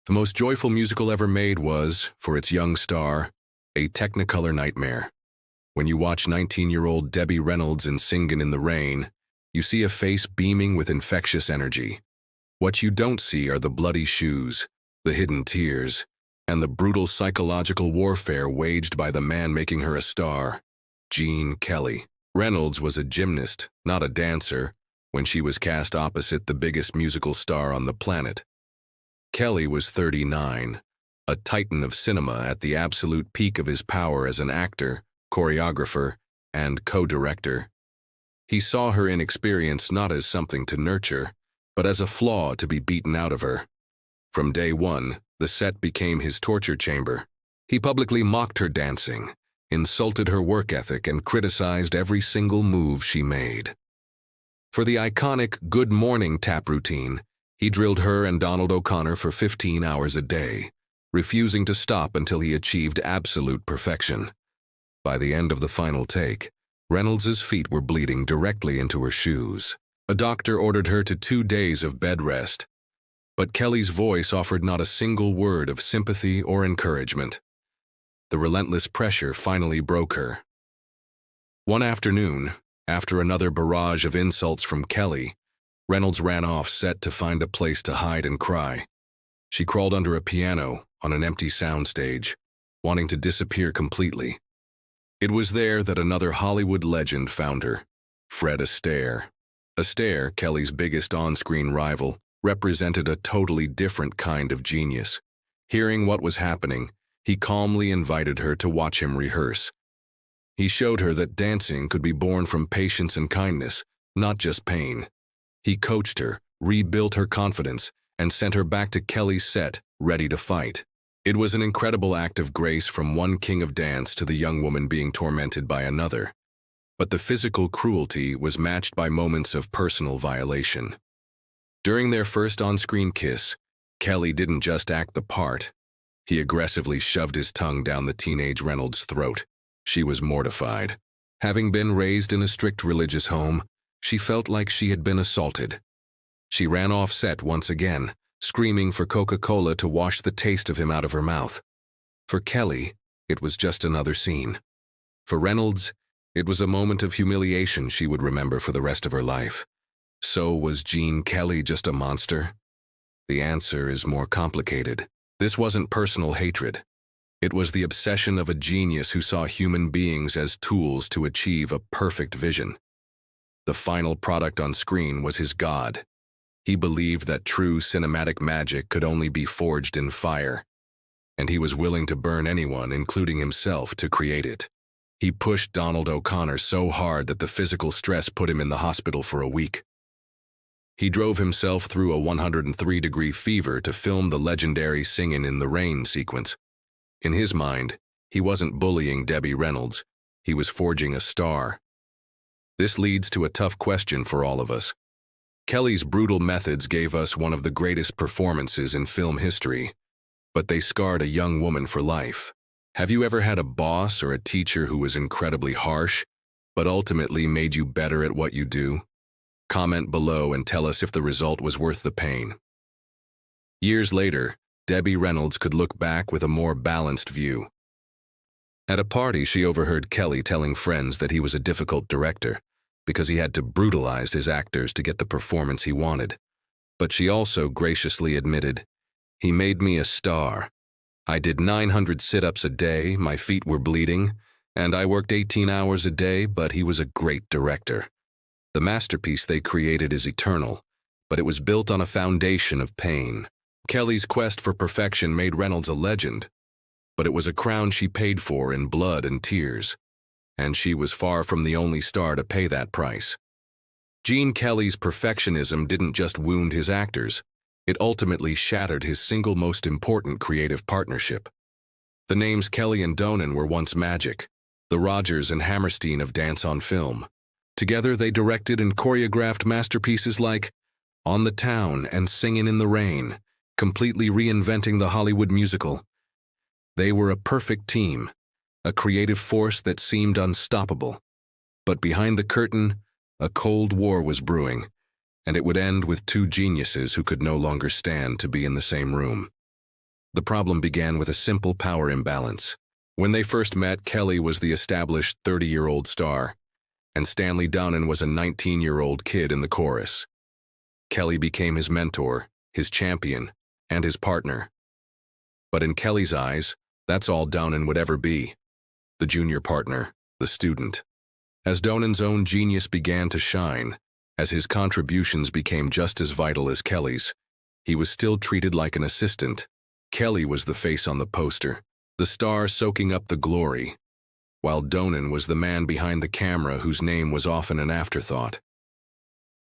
The most joyful musical ever made was, for its young star, a Technicolor nightmare. When you watch 19-year-old Debbie Reynolds in Singin' in the Rain, you see a face beaming with infectious energy. What you don't see are the bloody shoes, the hidden tears, and the brutal psychological warfare waged by the man making her a star, Gene Kelly. Reynolds was a gymnast, not a dancer, when she was cast opposite the biggest musical star on the planet. Kelly was 39, a titan of cinema at the absolute peak of his power as an actor, choreographer, and co-director. He saw her inexperience not as something to nurture, but as a flaw to be beaten out of her. From day one, the set became his torture chamber. He publicly mocked her dancing, insulted her work ethic, and criticized every single move she made. For the iconic Good Morning tap routine, he drilled her and Donald O'Connor for 15 hours a day, refusing to stop until he achieved absolute perfection. By the end of the final take, Reynolds's feet were bleeding directly into her shoes. A doctor ordered her to 2 days of bed rest, but Kelly's voice offered not a single word of sympathy or encouragement. The relentless pressure finally broke her. One afternoon, after another barrage of insults from Kelly, Reynolds ran off set to find a place to hide and cry. She crawled under a piano on an empty soundstage, wanting to disappear completely. It was there that another Hollywood legend found her, Fred Astaire. Astaire, Kelly's biggest on-screen rival, represented a totally different kind of genius. Hearing what was happening, he calmly invited her to watch him rehearse. He showed her that dancing could be born from patience and kindness, not just pain. He coached her, rebuilt her confidence, and sent her back to Kelly's set, ready to fight. It was an incredible act of grace from one king of dance to the young woman being tormented by another. But the physical cruelty was matched by moments of personal violation. During their first on-screen kiss, Kelly didn't just act the part. He aggressively shoved his tongue down the teenage Reynolds' throat. She was mortified. Having been raised in a strict religious home, she felt like she had been assaulted. She ran off set once again, screaming for Coca-Cola to wash the taste of him out of her mouth. For Kelly, it was just another scene. For Reynolds, it was a moment of humiliation she would remember for the rest of her life. So was Gene Kelly just a monster? The answer is more complicated. This wasn't personal hatred. It was the obsession of a genius who saw human beings as tools to achieve a perfect vision. The final product on screen was his god. He believed that true cinematic magic could only be forged in fire, and he was willing to burn anyone, including himself, to create it. He pushed Donald O'Connor so hard that the physical stress put him in the hospital for a week. He drove himself through a 103-degree fever to film the legendary Singin' in the Rain sequence. In his mind, he wasn't bullying Debbie Reynolds, he was forging a star. This leads to a tough question for all of us. Kelly's brutal methods gave us one of the greatest performances in film history, but they scarred a young woman for life. Have you ever had a boss or a teacher who was incredibly harsh, but ultimately made you better at what you do? Comment below and tell us if the result was worth the pain. Years later, Debbie Reynolds could look back with a more balanced view. At a party, she overheard Kelly telling friends that he was a difficult director because he had to brutalize his actors to get the performance he wanted. But she also graciously admitted, "He made me a star. I did 900 sit-ups a day, my feet were bleeding, and I worked 18 hours a day, but he was a great director." The masterpiece they created is eternal, but it was built on a foundation of pain. Kelly's quest for perfection made Reynolds a legend, but it was a crown she paid for in blood and tears, and she was far from the only star to pay that price. Gene Kelly's perfectionism didn't just wound his actors, it ultimately shattered his single most important creative partnership. The names Kelly and Donen were once magic, the Rodgers and Hammerstein of dance on film. Together they directed and choreographed masterpieces like On the Town and Singin' in the Rain, completely reinventing the Hollywood musical. They were a perfect team, a creative force that seemed unstoppable. But behind the curtain, a cold war was brewing, and it would end with two geniuses who could no longer stand to be in the same room. The problem began with a simple power imbalance. When they first met, Kelly was the established 30-year-old star, and Stanley Donen was a 19-year-old kid in the chorus. Kelly became his mentor, his champion, and his partner. But in Kelly's eyes, that's all Donen would ever be. The junior partner, the student. As Donen's own genius began to shine, as his contributions became just as vital as Kelly's, he was still treated like an assistant. Kelly was the face on the poster, the star soaking up the glory, while Donen was the man behind the camera whose name was often an afterthought.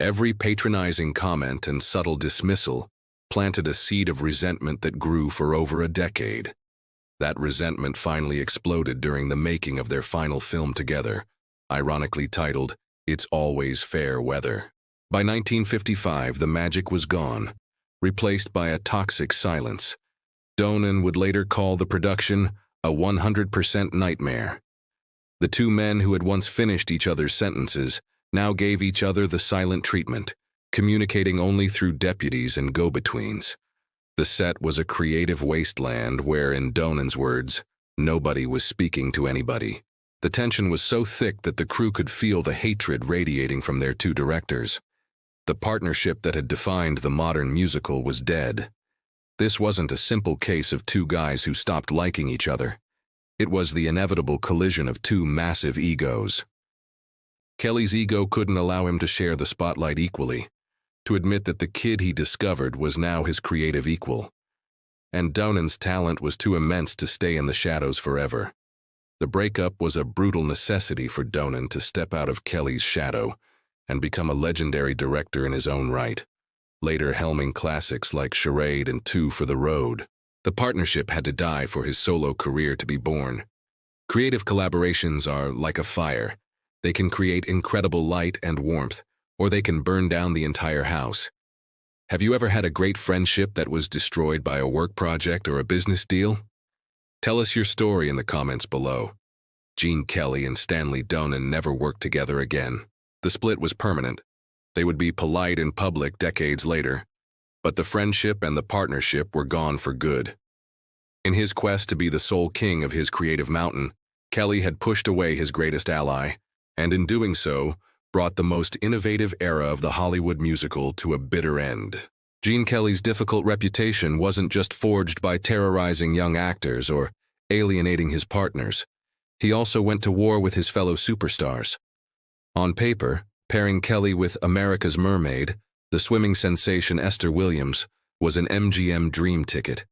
Every patronizing comment and subtle dismissal planted a seed of resentment that grew for over a decade. That resentment finally exploded during the making of their final film together, ironically titled, It's Always Fair Weather. By 1955, the magic was gone, replaced by a toxic silence. Donen would later call the production a 100% nightmare. The two men who had once finished each other's sentences now gave each other the silent treatment, communicating only through deputies and go-betweens. The set was a creative wasteland where, in Donen's words, nobody was speaking to anybody. The tension was so thick that the crew could feel the hatred radiating from their two directors. The partnership that had defined the modern musical was dead. This wasn't a simple case of two guys who stopped liking each other. It was the inevitable collision of two massive egos. Kelly's ego couldn't allow him to share the spotlight equally, to admit that the kid he discovered was now his creative equal. And Donen's talent was too immense to stay in the shadows forever. The breakup was a brutal necessity for Donen to step out of Kelly's shadow and become a legendary director in his own right, later helming classics like Charade and Two for the Road. The partnership had to die for his solo career to be born. Creative collaborations are like a fire. They can create incredible light and warmth, or they can burn down the entire house. Have you ever had a great friendship that was destroyed by a work project or a business deal? Tell us your story in the comments below. Gene Kelly and Stanley Donen never worked together again. The split was permanent. They would be polite in public decades later, but the friendship and the partnership were gone for good. In his quest to be the sole king of his creative mountain, Kelly had pushed away his greatest ally, and in doing so, brought the most innovative era of the Hollywood musical to a bitter end. Gene Kelly's difficult reputation wasn't just forged by terrorizing young actors or alienating his partners. He also went to war with his fellow superstars. On paper, pairing Kelly with America's Mermaid, the swimming sensation Esther Williams, was an MGM dream ticket.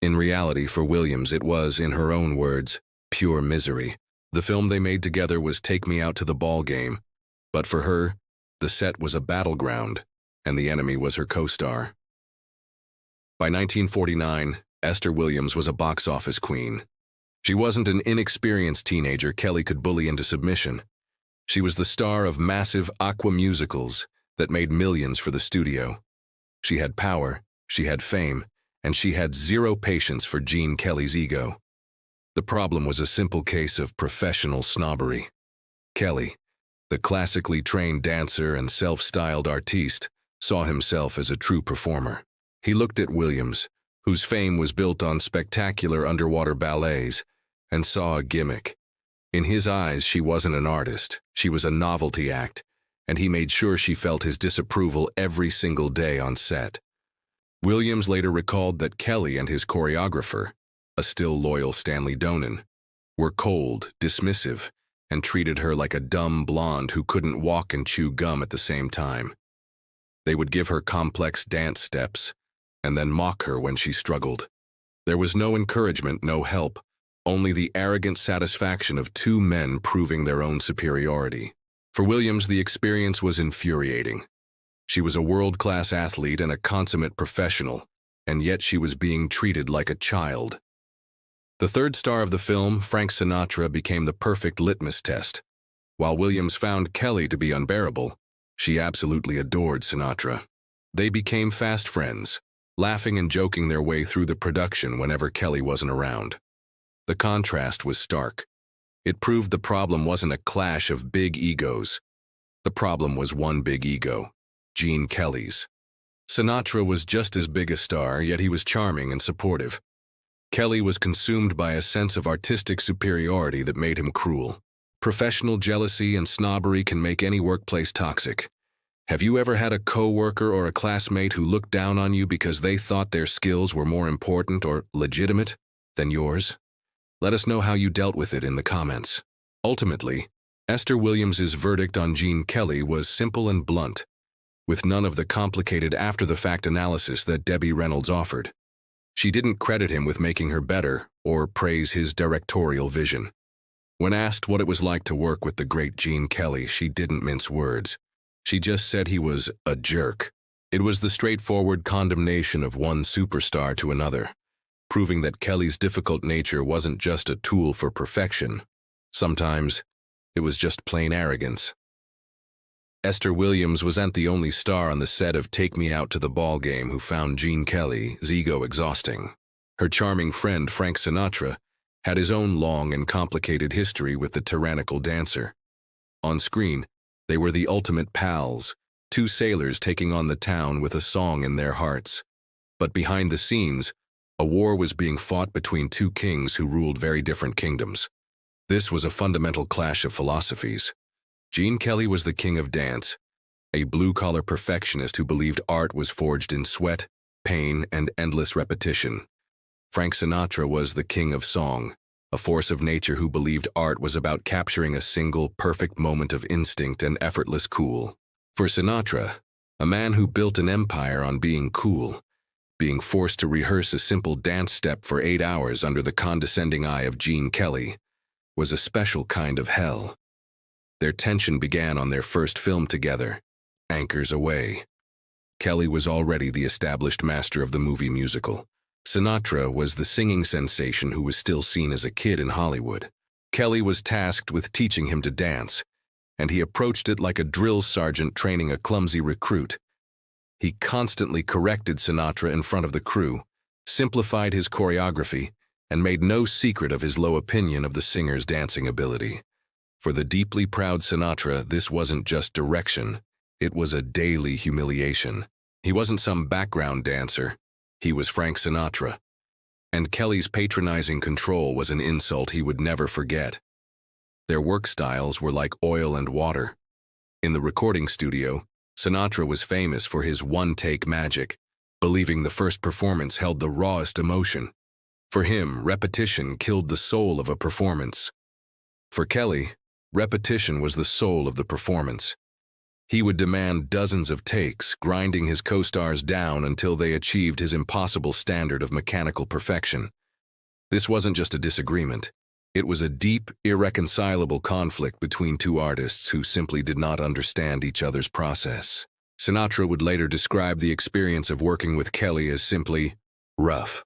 In reality, for Williams, it was, in her own words, pure misery. The film they made together was Take Me Out to the Ball Game, but for her, the set was a battleground, and the enemy was her co-star. By 1949, Esther Williams was a box office queen. She wasn't an inexperienced teenager Kelly could bully into submission. She was the star of massive aqua musicals that made millions for the studio. She had power, she had fame, and she had zero patience for Gene Kelly's ego. The problem was a simple case of professional snobbery. Kelly, the classically trained dancer and self-styled artiste, saw himself as a true performer. He looked at Williams, whose fame was built on spectacular underwater ballets, and saw a gimmick. In his eyes, she wasn't an artist, she was a novelty act, and he made sure she felt his disapproval every single day on set. Williams later recalled that Kelly and his choreographer, a still loyal Stanley Donen, were cold, dismissive, and treated her like a dumb blonde who couldn't walk and chew gum at the same time. They would give her complex dance steps, and then mock her when she struggled. There was no encouragement, no help, only the arrogant satisfaction of two men proving their own superiority. For Williams, the experience was infuriating. She was a world-class athlete and a consummate professional, and yet she was being treated like a child. The third star of the film, Frank Sinatra, became the perfect litmus test. While Williams found Kelly to be unbearable, she absolutely adored Sinatra. They became fast friends, laughing and joking their way through the production whenever Kelly wasn't around. The contrast was stark. It proved the problem wasn't a clash of big egos. The problem was one big ego, Gene Kelly's. Sinatra was just as big a star, yet he was charming and supportive. Kelly was consumed by a sense of artistic superiority that made him cruel. Professional jealousy and snobbery can make any workplace toxic. Have you ever had a coworker or a classmate who looked down on you because they thought their skills were more important or legitimate than yours? Let us know how you dealt with it in the comments. Ultimately, Esther Williams's verdict on Gene Kelly was simple and blunt, with none of the complicated after-the-fact analysis that Debbie Reynolds offered. She didn't credit him with making her better or praise his directorial vision. When asked what it was like to work with the great Gene Kelly, she didn't mince words. She just said he was a jerk. It was the straightforward condemnation of one superstar to another, proving that Kelly's difficult nature wasn't just a tool for perfection. Sometimes, it was just plain arrogance. Esther Williams wasn't the only star on the set of Take Me Out to the Ball Game who found Gene Kelly's ego exhausting. Her charming friend Frank Sinatra had his own long and complicated history with the tyrannical dancer. On screen, they were the ultimate pals, two sailors taking on the town with a song in their hearts. But behind the scenes, a war was being fought between two kings who ruled very different kingdoms. This was a fundamental clash of philosophies. Gene Kelly was the king of dance, a blue-collar perfectionist who believed art was forged in sweat, pain, and endless repetition. Frank Sinatra was the king of song, a force of nature who believed art was about capturing a single, perfect moment of instinct and effortless cool. For Sinatra, a man who built an empire on being cool, being forced to rehearse a simple dance step for 8 hours under the condescending eye of Gene Kelly, was a special kind of hell. Their tension began on their first film together, Anchors Aweigh. Kelly was already the established master of the movie musical. Sinatra was the singing sensation who was still seen as a kid in Hollywood. Kelly was tasked with teaching him to dance, and he approached it like a drill sergeant training a clumsy recruit. He constantly corrected Sinatra in front of the crew, simplified his choreography, and made no secret of his low opinion of the singer's dancing ability. For the deeply proud Sinatra, this wasn't just direction, it was a daily humiliation. He wasn't some background dancer. He was Frank Sinatra. And Kelly's patronizing control was an insult he would never forget. Their work styles were like oil and water. In the recording studio, Sinatra was famous for his one-take magic, believing the first performance held the rawest emotion. For him, repetition killed the soul of a performance. For Kelly, repetition was the soul of the performance. He would demand dozens of takes, grinding his co-stars down until they achieved his impossible standard of mechanical perfection. This wasn't just a disagreement. It was a deep, irreconcilable conflict between two artists who simply did not understand each other's process. Sinatra would later describe the experience of working with Kelly as simply rough.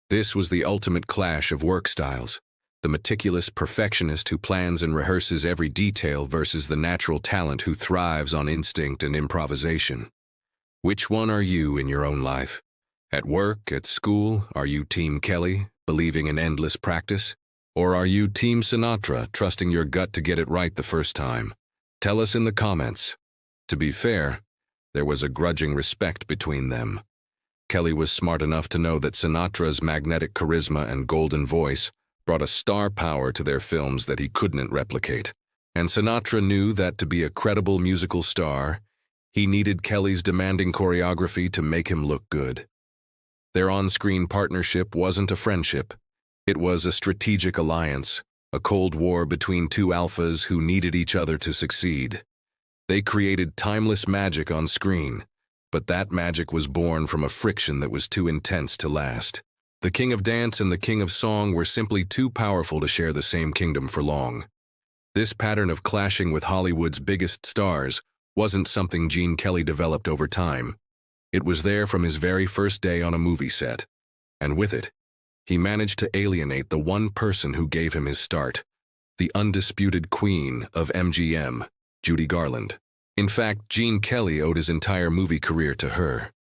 This was the ultimate clash of work styles. The meticulous perfectionist who plans and rehearses every detail versus the natural talent who thrives on instinct and improvisation. Which one are you in your own life? At work, at school, are you Team Kelly, believing in endless practice? Or are you Team Sinatra, trusting your gut to get it right the first time? Tell us in the comments. To be fair, there was a grudging respect between them. Kelly was smart enough to know that Sinatra's magnetic charisma and golden voice brought a star power to their films that he couldn't replicate. And Sinatra knew that to be a credible musical star, he needed Kelly's demanding choreography to make him look good. Their on-screen partnership wasn't a friendship. It was a strategic alliance, a cold war between two alphas who needed each other to succeed. They created timeless magic on screen, but that magic was born from a friction that was too intense to last. The king of dance and the king of song were simply too powerful to share the same kingdom for long. This pattern of clashing with Hollywood's biggest stars wasn't something Gene Kelly developed over time. It was there from his very first day on a movie set. And with it, he managed to alienate the one person who gave him his start, the undisputed queen of MGM, Judy Garland. In fact, Gene Kelly owed his entire movie career to her.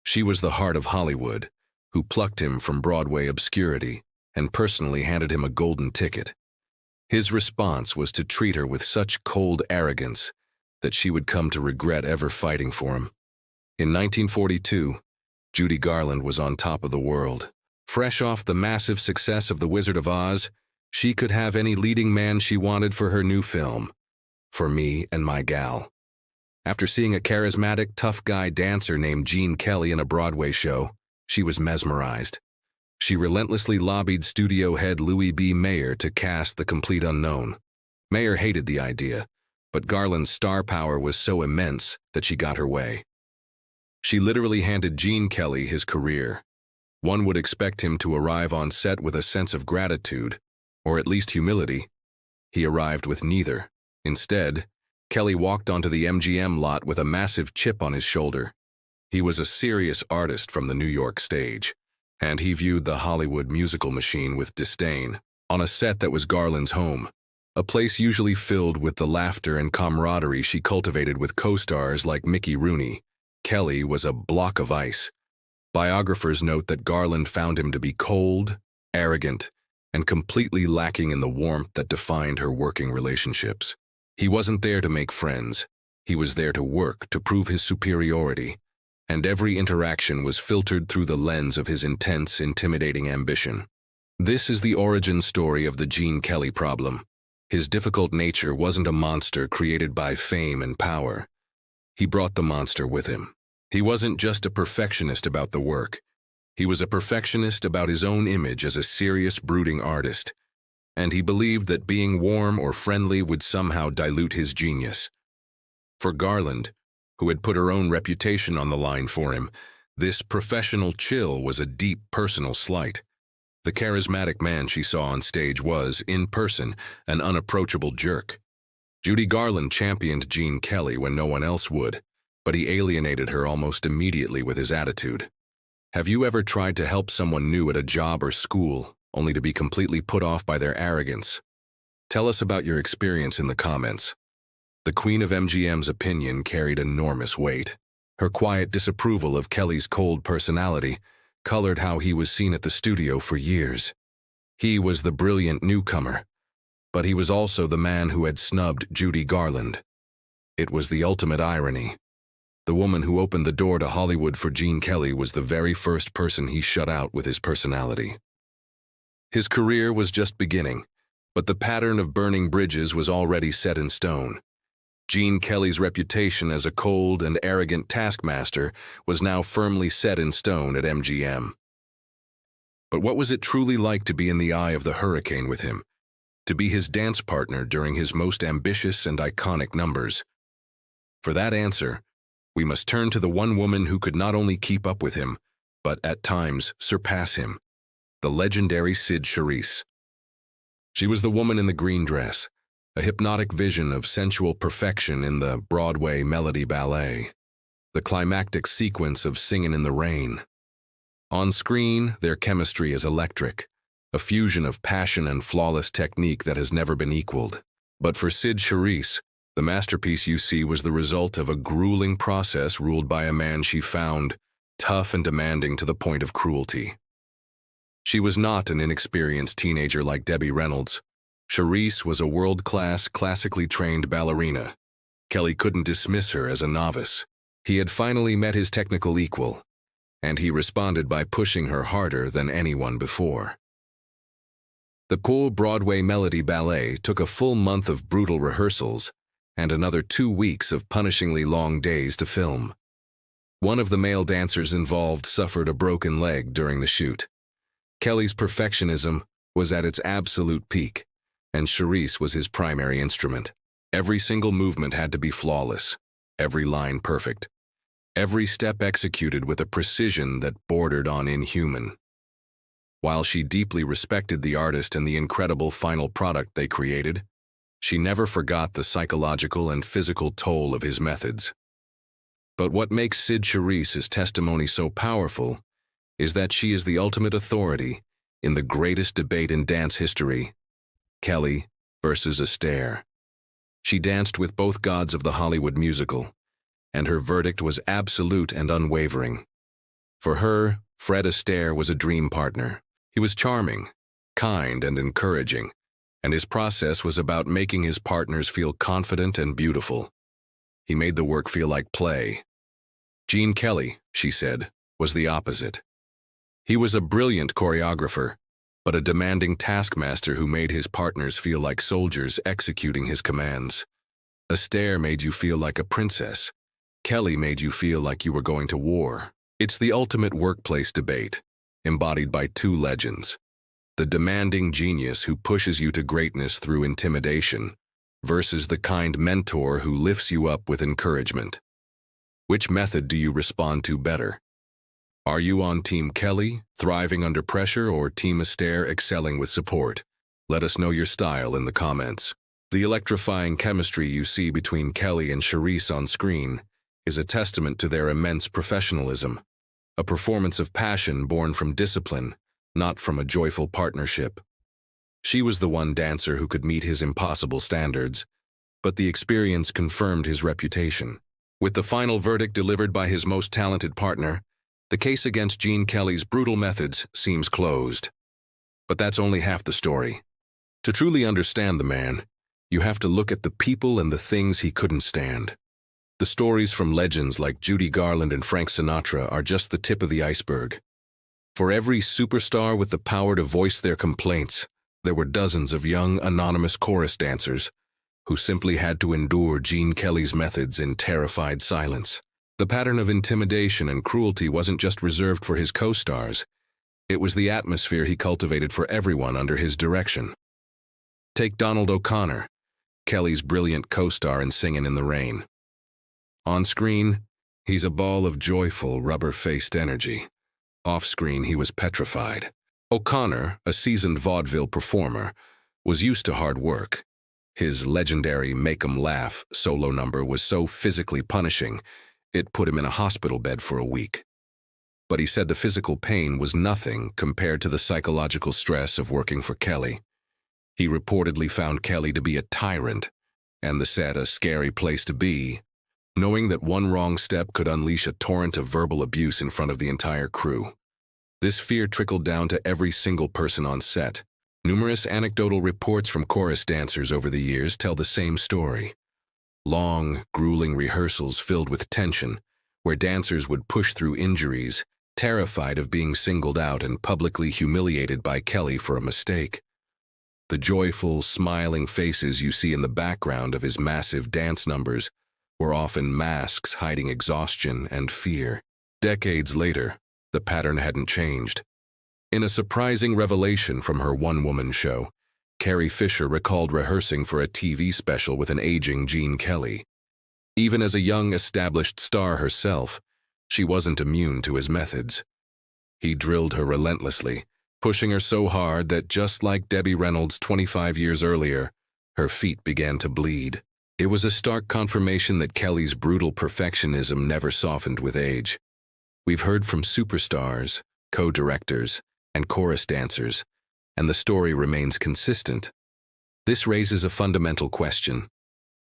She was the heart of Hollywood, who plucked him from Broadway obscurity and personally handed him a golden ticket. His response was to treat her with such cold arrogance that she would come to regret ever fighting for him. In 1942, Judy Garland was on top of the world. Fresh off the massive success of The Wizard of Oz, she could have any leading man she wanted for her new film, For Me and My Gal. After seeing a charismatic, tough guy dancer named Gene Kelly in a Broadway show, she was mesmerized. She relentlessly lobbied studio head Louis B. Mayer to cast the complete unknown. Mayer hated the idea, but Garland's star power was so immense that she got her way. She literally handed Gene Kelly his career. One would expect him to arrive on set with a sense of gratitude, or at least humility. He arrived with neither. Instead, Kelly walked onto the MGM lot with a massive chip on his shoulder. He was a serious artist from the New York stage, and he viewed the Hollywood musical machine with disdain. On a set that was Garland's home, a place usually filled with the laughter and camaraderie she cultivated with co-stars like Mickey Rooney, Kelly was a block of ice. Biographers note that Garland found him to be cold, arrogant, and completely lacking in the warmth that defined her working relationships. He wasn't there to make friends. He was there to work, to prove his superiority, and every interaction was filtered through the lens of his intense, intimidating ambition. This is the origin story of the Gene Kelly problem. His difficult nature wasn't a monster created by fame and power. He brought the monster with him. He wasn't just a perfectionist about the work. He was a perfectionist about his own image as a serious, brooding artist. And he believed that being warm or friendly would somehow dilute his genius. For Garland, who had put her own reputation on the line for him, this professional chill was a deep personal slight. The charismatic man she saw on stage was, in person, an unapproachable jerk. Judy Garland championed Gene Kelly when no one else would, but he alienated her almost immediately with his attitude. Have you ever tried to help someone new at a job or school, only to be completely put off by their arrogance? Tell us about your experience in the comments. The Queen of MGM's opinion carried enormous weight. Her quiet disapproval of Kelly's cold personality colored how he was seen at the studio for years. He was the brilliant newcomer, but he was also the man who had snubbed Judy Garland. It was the ultimate irony. The woman who opened the door to Hollywood for Gene Kelly was the very first person he shut out with his personality. His career was just beginning, but the pattern of burning bridges was already set in stone. Gene Kelly's reputation as a cold and arrogant taskmaster was now firmly set in stone at MGM. But what was it truly like to be in the eye of the hurricane with him, to be his dance partner during his most ambitious and iconic numbers? For that answer, we must turn to the one woman who could not only keep up with him, but at times surpass him, the legendary Cyd Charisse. She was the woman in the green dress, a hypnotic vision of sensual perfection in the Broadway melody ballet, the climactic sequence of Singin' in the Rain. On screen, their chemistry is electric, a fusion of passion and flawless technique that has never been equaled. But for Cyd Charisse, the masterpiece you see was the result of a grueling process ruled by a man she found tough and demanding to the point of cruelty. She was not an inexperienced teenager like Debbie Reynolds. Charisse was a world-class, classically trained ballerina. Kelly couldn't dismiss her as a novice. He had finally met his technical equal, and he responded by pushing her harder than anyone before. The Cool Broadway Melody Ballet took a full month of brutal rehearsals and another 2 weeks of punishingly long days to film. One of the male dancers involved suffered a broken leg during the shoot. Kelly's perfectionism was at its absolute peak, and Charisse was his primary instrument. Every single movement had to be flawless, every line perfect, every step executed with a precision that bordered on inhuman. While she deeply respected the artist and the incredible final product they created, she never forgot the psychological and physical toll of his methods. But what makes Cyd Charisse's testimony so powerful is that she is the ultimate authority in the greatest debate in dance history, Kelly versus Astaire. She danced with both gods of the Hollywood musical, and her verdict was absolute and unwavering. For her, Fred Astaire was a dream partner. He was charming, kind, and encouraging, and his process was about making his partners feel confident and beautiful. He made the work feel like play. Gene Kelly, she said, was the opposite. He was a brilliant choreographer, but a demanding taskmaster who made his partners feel like soldiers executing his commands. Astaire made you feel like a princess. Kelly made you feel like you were going to war. It's the ultimate workplace debate, embodied by two legends. The demanding genius who pushes you to greatness through intimidation versus the kind mentor who lifts you up with encouragement. Which method do you respond to better? Are you on Team Kelly, thriving under pressure, or Team Astaire, excelling with support? Let us know your style in the comments. The electrifying chemistry you see between Kelly and Charisse on screen is a testament to their immense professionalism, a performance of passion born from discipline, not from a joyful partnership. She was the one dancer who could meet his impossible standards, but the experience confirmed his reputation. With the final verdict delivered by his most talented partner, the case against Gene Kelly's brutal methods seems closed. But that's only half the story. To truly understand the man, you have to look at the people and the things he couldn't stand. The stories from legends like Judy Garland and Frank Sinatra are just the tip of the iceberg. For every superstar with the power to voice their complaints, there were dozens of young, anonymous chorus dancers who simply had to endure Gene Kelly's methods in terrified silence. The pattern of intimidation and cruelty wasn't just reserved for his co-stars. It was the atmosphere he cultivated for everyone under his direction. Take Donald O'Connor, Kelly's brilliant co-star in Singin' in the Rain. On screen, he's a ball of joyful, rubber-faced energy. Off-screen, he was petrified. O'Connor, a seasoned vaudeville performer, was used to hard work. His legendary Make 'em Laugh solo number was so physically punishing, it put him in a hospital bed for a week. But he said the physical pain was nothing compared to the psychological stress of working for Kelly. He reportedly found Kelly to be a tyrant, and the set a scary place to be, knowing that one wrong step could unleash a torrent of verbal abuse in front of the entire crew. This fear trickled down to every single person on set. Numerous anecdotal reports from chorus dancers over the years tell the same story. Long, grueling rehearsals filled with tension, where dancers would push through injuries, terrified of being singled out and publicly humiliated by Kelly for a mistake. The joyful, smiling faces you see in the background of his massive dance numbers were often masks hiding exhaustion and fear. Decades later, the pattern hadn't changed. In a surprising revelation from her one-woman show, Carrie Fisher recalled rehearsing for a TV special with an aging Gene Kelly. Even as a young, established star herself, she wasn't immune to his methods. He drilled her relentlessly, pushing her so hard that just like Debbie Reynolds 25 years earlier, her feet began to bleed. It was a stark confirmation that Kelly's brutal perfectionism never softened with age. We've heard from superstars, co-directors, and chorus dancers, and the story remains consistent. This raises a fundamental question.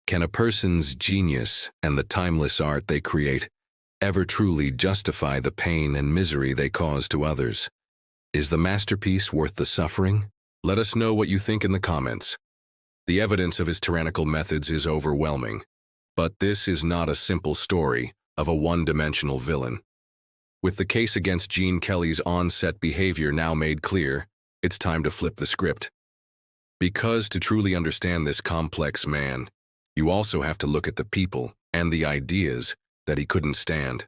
Can a person's genius and the timeless art they create ever truly justify the pain and misery they cause to others? Is the masterpiece worth the suffering? Let us know what you think in the comments. The evidence of his tyrannical methods is overwhelming, but this is not a simple story of a one-dimensional villain. With the case against Gene Kelly's on-set behavior now made clear, it's time to flip the script. Because to truly understand this complex man, you also have to look at the people and the ideas that he couldn't stand.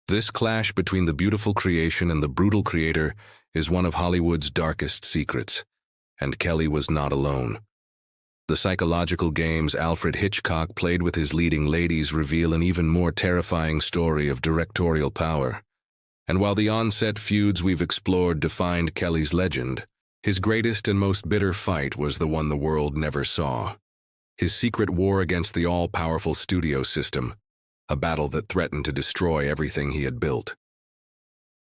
This clash between the beautiful creation and the brutal creator is one of Hollywood's darkest secrets, and Kelly was not alone. The psychological games Alfred Hitchcock played with his leading ladies reveal an even more terrifying story of directorial power. And while the on-set feuds we've explored defined Kelly's legend, his greatest and most bitter fight was the one the world never saw. His secret war against the all-powerful studio system, a battle that threatened to destroy everything he had built.